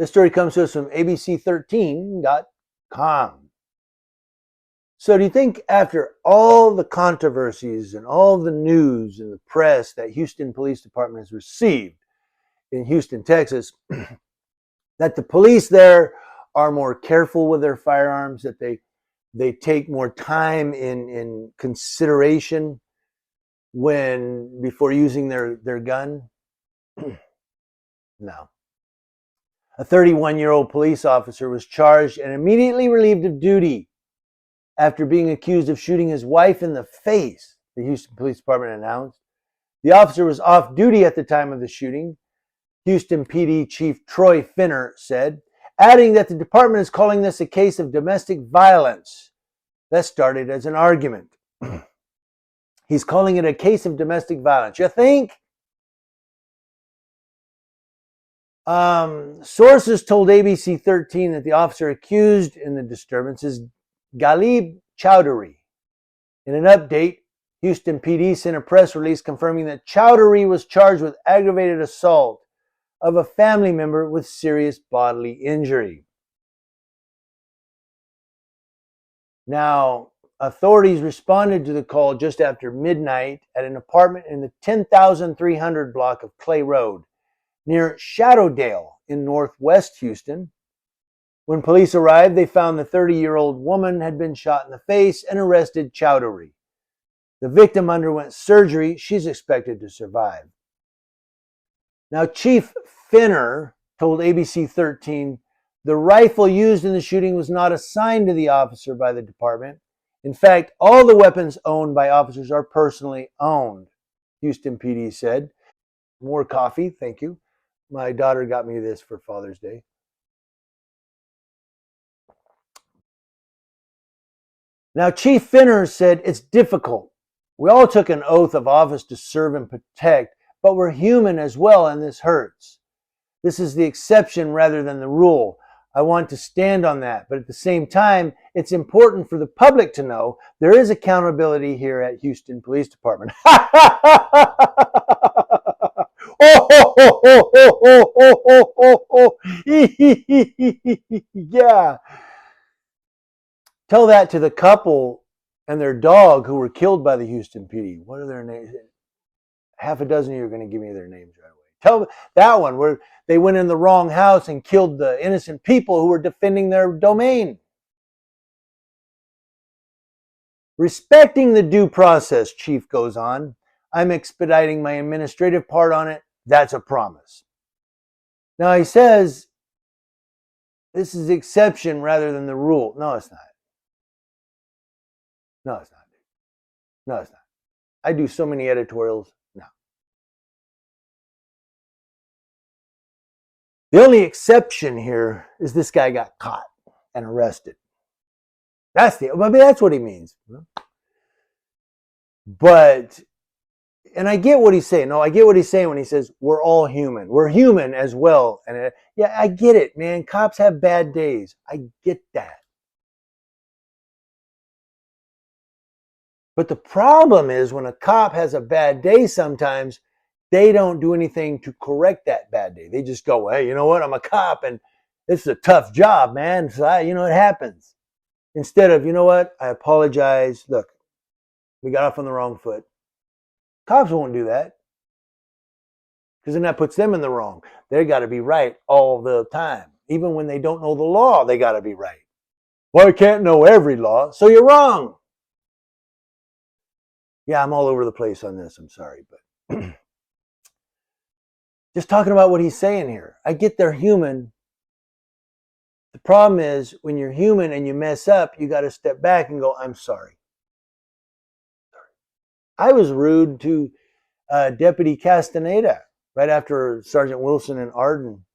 This story comes to us from abc13.com. So do you think after all the controversies and all the news and the press that Houston Police Department has received in Houston, Texas, that the police there are more careful with their firearms, that they take more time in consideration before using their gun? No. A 31-year-old police officer was charged and immediately relieved of duty after being accused of shooting his wife in the face, the Houston Police Department announced. The officer was off duty at the time of the shooting, Houston PD Chief Troy Finner said, adding that the department is calling this a case of domestic violence that started as an argument. He's calling it a case of domestic violence. You think? Sources told ABC 13 that the officer accused in the disturbance is Ghalib Chowdhury. In an update, Houston PD sent a press release confirming that Chowdhury was charged with aggravated assault of a family member with serious bodily injury. Now, authorities responded to the call just after midnight at an apartment in the 10,300 block of Clay Road near Shadowdale in northwest Houston. When police arrived, they found the 30-year-old woman had been shot in the face and arrested Chowdhury. The victim underwent surgery. She's expected to survive. Now, Chief Finner told ABC 13 the rifle used in the shooting was not assigned to the officer by the department. In fact, all the weapons owned by officers are personally owned, Houston PD said. More coffee, thank you. My daughter got me this for Father's Day. Now, Chief Finner said it's difficult. We all took an oath of office to serve and protect, but we're human as well, and this hurts. This is the exception rather than the rule. I want to stand on that, but at the same time, it's important for the public to know there is accountability here at Houston Police Department. Yeah. Tell that to the couple and their dog who were killed by the Houston PD. What are their names? Half a dozen of you are going to give me their names right away. Tell that one where they went in the wrong house and killed the innocent people who were defending their domain. Respecting the due process, Chief goes on. I'm expediting my administrative part on it. That's a promise. Now he says this is the exception rather than the rule. No, it's not. No, it's not. No, it's not. I do so many editorials. No. The only exception here is this guy got caught and arrested. That's what he means. But, and I get what he's saying. No, I get what he's saying when he says we're all human. We're human as well. And yeah, I get it, man. Cops have bad days. I get that. But the problem is when a cop has a bad day sometimes, they don't do anything to correct that bad day. They just go, hey, you know what? I'm a cop and this is a tough job, man. So it happens. Instead of, you know what? I apologize. Look, we got off on the wrong foot. Cops won't do that because then that puts them in the wrong. They got to be right all the time. Even when they don't know the law, they got to be right. Well, I can't know every law, so you're wrong. Yeah, I'm all over the place on this. I'm sorry, but just talking about what he's saying here. I get they're human. The problem is when you're human and you mess up, you got to step back and go, I'm sorry. I was rude to Deputy Castaneda right after Sergeant Wilson and Arden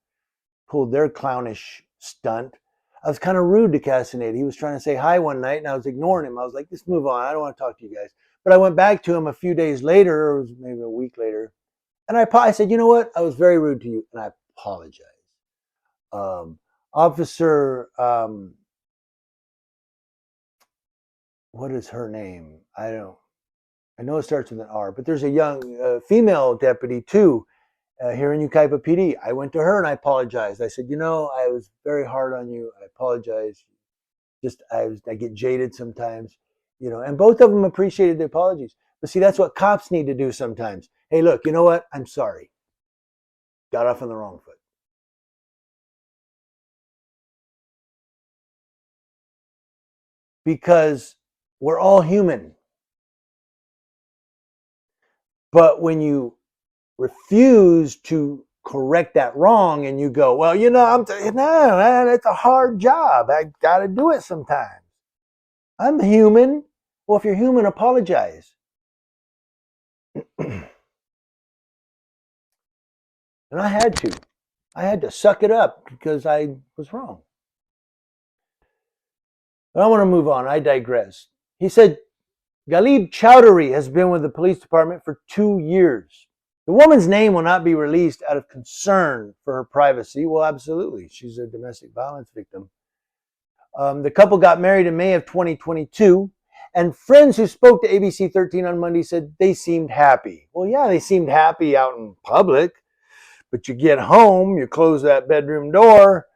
pulled their clownish stunt. I was kind of rude to Castaneda. He was trying to say hi one night and I was ignoring him. I was like, just move on. I don't want to talk to you guys. But I went back to him a few days later, or maybe a week later, and I said, you know what? I was very rude to you, and I apologize. Officer, what is her name? I know it starts with an R, but there's a young female deputy too, here in Ukaipa PD. I went to her and I apologized. I said, I was very hard on you. I apologize. I get jaded sometimes, and both of them appreciated the apologies. But see, that's what cops need to do sometimes. Hey, look, you know what? I'm sorry. Got off on the wrong foot. Because we're all human. But when you refuse to correct that wrong and you go, well, no, man, it's a hard job. I got to do it sometimes. I'm human. Well, if you're human, apologize. And I had to. I had to suck it up because I was wrong. But I want to move on. I digress. He said, Ghalib Chowdhury has been with the police department for 2 years. The woman's name will not be released out of concern for her privacy. Well, absolutely. She's a domestic violence victim. The couple got married in May of 2022, and friends who spoke to ABC 13 on Monday said they seemed happy. Well, yeah, they seemed happy out in public, but you get home, you close that bedroom door,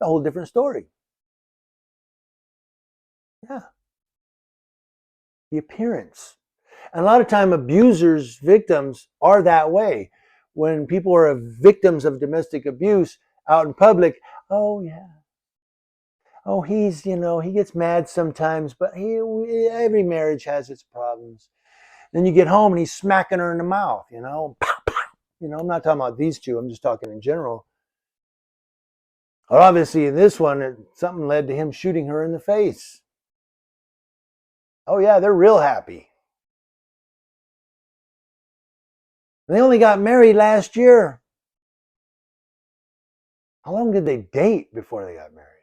a whole different story. Yeah. The appearance. And a lot of time abusers, victims are that way. When people are victims of domestic abuse out in public, oh yeah. Oh, he gets mad sometimes, but every marriage has its problems. Then you get home and he's smacking her in the mouth, I'm not talking about these two, I'm just talking in general. But obviously in this one, something led to him shooting her in the face. Oh yeah, they're real happy. They only got married last year. How long did they date before they got married?